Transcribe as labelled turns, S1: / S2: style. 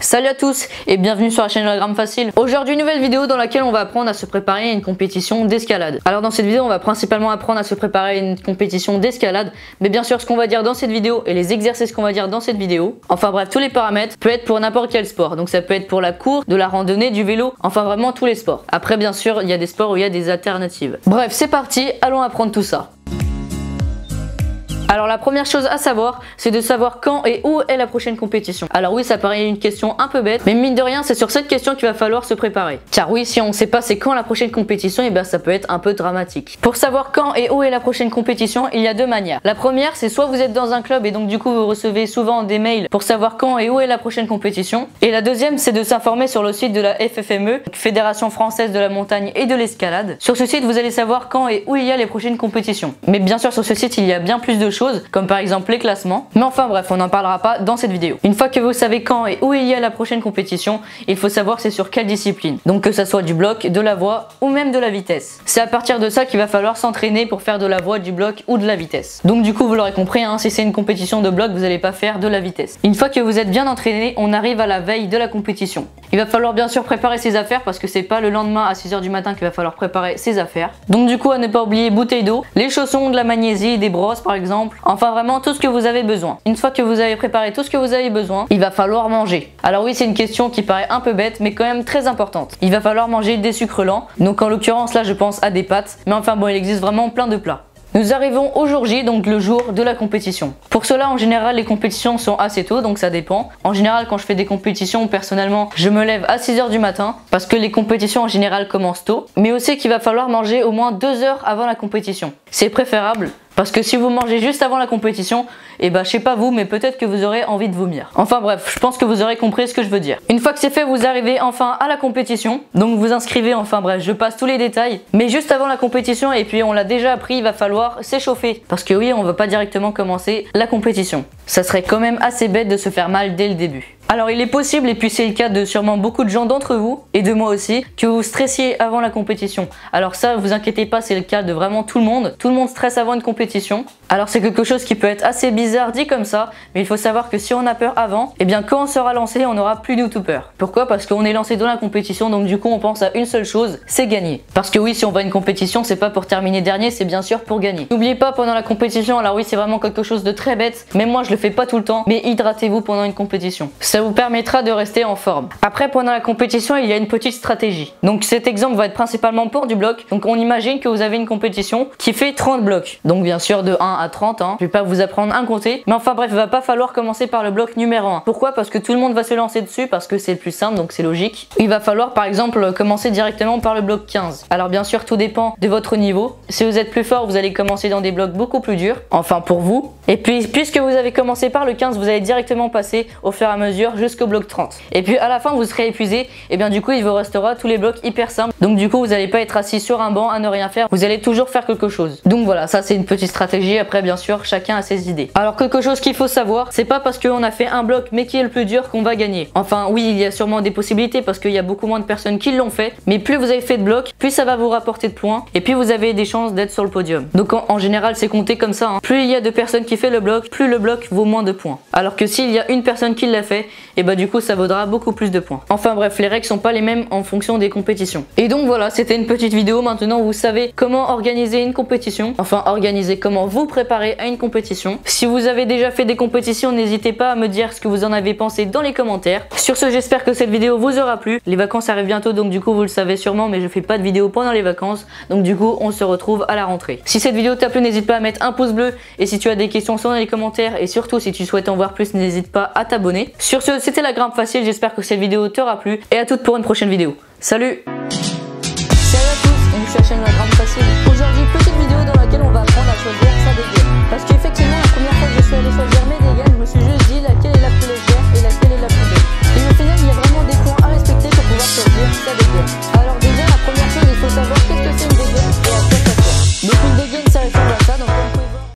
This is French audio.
S1: Salut à tous et bienvenue sur la chaîne de la Gramme Facile. Aujourd'hui, nouvelle vidéo dans laquelle on va apprendre à se préparer à une compétition d'escalade. Alors dans cette vidéo, on va principalement apprendre à se préparer à une compétition d'escalade, mais bien sûr ce qu'on va dire dans cette vidéo et les exercices qu'on va dire dans cette vidéo, enfin bref, tous les paramètres peut être pour n'importe quel sport. Donc ça peut être pour la course, de la randonnée, du vélo, enfin vraiment tous les sports. Après bien sûr, il y a des sports où il y a des alternatives. Bref, c'est parti, allons apprendre tout ça. Alors la première chose à savoir, c'est de savoir quand et où est la prochaine compétition. Alors oui, ça paraît une question un peu bête, mais mine de rien, c'est sur cette question qu'il va falloir se préparer. Car oui, si on ne sait pas c'est quand la prochaine compétition, et bien ça peut être un peu dramatique. Pour savoir quand et où est la prochaine compétition, il y a deux manières. La première, c'est soit vous êtes dans un club et donc du coup vous recevez souvent des mails pour savoir quand et où est la prochaine compétition. Et la deuxième, c'est de s'informer sur le site de la FFME, Fédération Française de la Montagne et de l'Escalade. Sur ce site, vous allez savoir quand et où il y a les prochaines compétitions. Mais bien sûr, sur ce site, il y a bien plus de choses, comme par exemple les classements. Mais enfin bref, on n'en parlera pas dans cette vidéo. Une fois que vous savez quand et où il y a la prochaine compétition, il faut savoir c'est sur quelle discipline. Donc que ça soit du bloc, de la voie ou même de la vitesse. C'est à partir de ça qu'il va falloir s'entraîner pour faire de la voie, du bloc ou de la vitesse. Donc du coup, vous l'aurez compris, si c'est une compétition de bloc, vous n'allez pas faire de la vitesse. Une fois que vous êtes bien entraîné, on arrive à la veille de la compétition. Il va falloir bien sûr préparer ses affaires parce que c'est pas le lendemain à 6 h du matin qu'il va falloir préparer ses affaires. Donc du coup, à ne pas oublier bouteille d'eau, les chaussons, de la magnésie, des brosses par exemple. Enfin vraiment tout ce que vous avez besoin. Une fois que vous avez préparé tout ce que vous avez besoin, il va falloir manger. Alors oui, c'est une question qui paraît un peu bête mais quand même très importante. Il va falloir manger des sucres lents. Donc en l'occurrence là je pense à des pâtes. Mais enfin bon, il existe vraiment plein de plats. Nous arrivons au jour J, donc le jour de la compétition. Pour cela, en général, les compétitions sont assez tôt, donc ça dépend. En général, quand je fais des compétitions, personnellement, je me lève à 6 h du matin parce que les compétitions en général commencent tôt. Mais aussi qu'il va falloir manger au moins 2 heures avant la compétition. C'est préférable. Parce que si vous mangez juste avant la compétition, je sais pas vous, mais peut-être que vous aurez envie de vomir. Enfin bref, je pense que vous aurez compris ce que je veux dire. Une fois que c'est fait, vous arrivez enfin à la compétition. Donc vous inscrivez, enfin bref, je passe tous les détails. Mais juste avant la compétition, et puis on l'a déjà appris, il va falloir s'échauffer. Parce que oui, on va pas directement commencer la compétition. Ça serait quand même assez bête de se faire mal dès le début. Alors il est possible, et puis c'est le cas de sûrement beaucoup de gens d'entre vous, et de moi aussi, que vous stressiez avant la compétition. Alors ça, vous inquiétez pas, c'est le cas de vraiment tout le monde. Tout le monde stresse avant une compétition. Alors c'est quelque chose qui peut être assez bizarre dit comme ça, mais il faut savoir que si on a peur avant, quand on sera lancé, on n'aura plus du tout peur. Pourquoi? Parce qu'on est lancé dans la compétition, donc du coup on pense à une seule chose, c'est gagner. Parce que oui, si on va à une compétition, c'est pas pour terminer dernier, c'est bien sûr pour gagner. N'oubliez pas pendant la compétition, alors oui c'est vraiment quelque chose de très bête, mais moi je le fais pas tout le temps, mais hydratez-vous pendant une compétition. Ça vous permettra de rester en forme. Après, pendant la compétition, il y a une petite stratégie. Donc cet exemple va être principalement pour du bloc. Donc on imagine que vous avez une compétition qui fait 30 blocs. Donc bien sûr de 1 à 30, je vais pas vous apprendre à compter. Mais enfin bref, il va pas falloir commencer par le bloc numéro 1. Pourquoi? Parce que tout le monde va se lancer dessus, parce que c'est le plus simple, donc c'est logique. Il va falloir par exemple commencer directement par le bloc 15. Alors bien sûr, tout dépend de votre niveau. Si vous êtes plus fort, vous allez commencer dans des blocs beaucoup plus durs. Enfin pour vous. Et puis puisque vous avez commencé par le 15, vous allez directement passer au fur et à mesure jusqu'au bloc 30. Et puis à la fin vous serez épuisé, et bien du coup il vous restera tous les blocs hyper simples. Donc du coup vous n'allez pas être assis sur un banc à ne rien faire, vous allez toujours faire quelque chose. Donc voilà, ça c'est une petite stratégie. Après bien sûr chacun a ses idées. Alors quelque chose qu'il faut savoir, c'est pas parce qu'on a fait un bloc mais qui est le plus dur qu'on va gagner. Enfin oui, il y a sûrement des possibilités parce qu'il y a beaucoup moins de personnes qui l'ont fait, mais plus vous avez fait de blocs, plus ça va vous rapporter de points et puis vous avez des chances d'être sur le podium. Donc en général c'est compté comme ça, Plus il y a de personnes qui fait le bloc, plus le bloc vaut moins de points. Alors que s'il y a une personne qui l'a fait, et du coup ça vaudra beaucoup plus de points. Enfin bref, les règles sont pas les mêmes en fonction des compétitions. Et donc voilà, c'était une petite vidéo. Maintenant vous savez comment organiser une compétition. Enfin organiser, comment vous préparer à une compétition. Si vous avez déjà fait des compétitions, n'hésitez pas à me dire ce que vous en avez pensé dans les commentaires. Sur ce, j'espère que cette vidéo vous aura plu. Les vacances arrivent bientôt, donc du coup vous le savez sûrement, mais je fais pas de vidéo pendant les vacances. Donc du coup on se retrouve à la rentrée. Si cette vidéo t'a plu, n'hésite pas à mettre un pouce bleu. Et si tu as des questions, sont dans les commentaires. Et surtout si tu souhaites en voir plus, n'hésite pas à t'abonner. Sur ce, c'était la Gramme Facile. J'espère que cette vidéo t'aura plu. Et à toutes pour une prochaine vidéo. Salut! Salut à tous, je suis la chaîne de la Gramme Facile. Aujourd'hui, petite vidéo dans laquelle on va apprendre à choisir sa dégaine. Parce qu'effectivement, la première fois que je suis allé choisir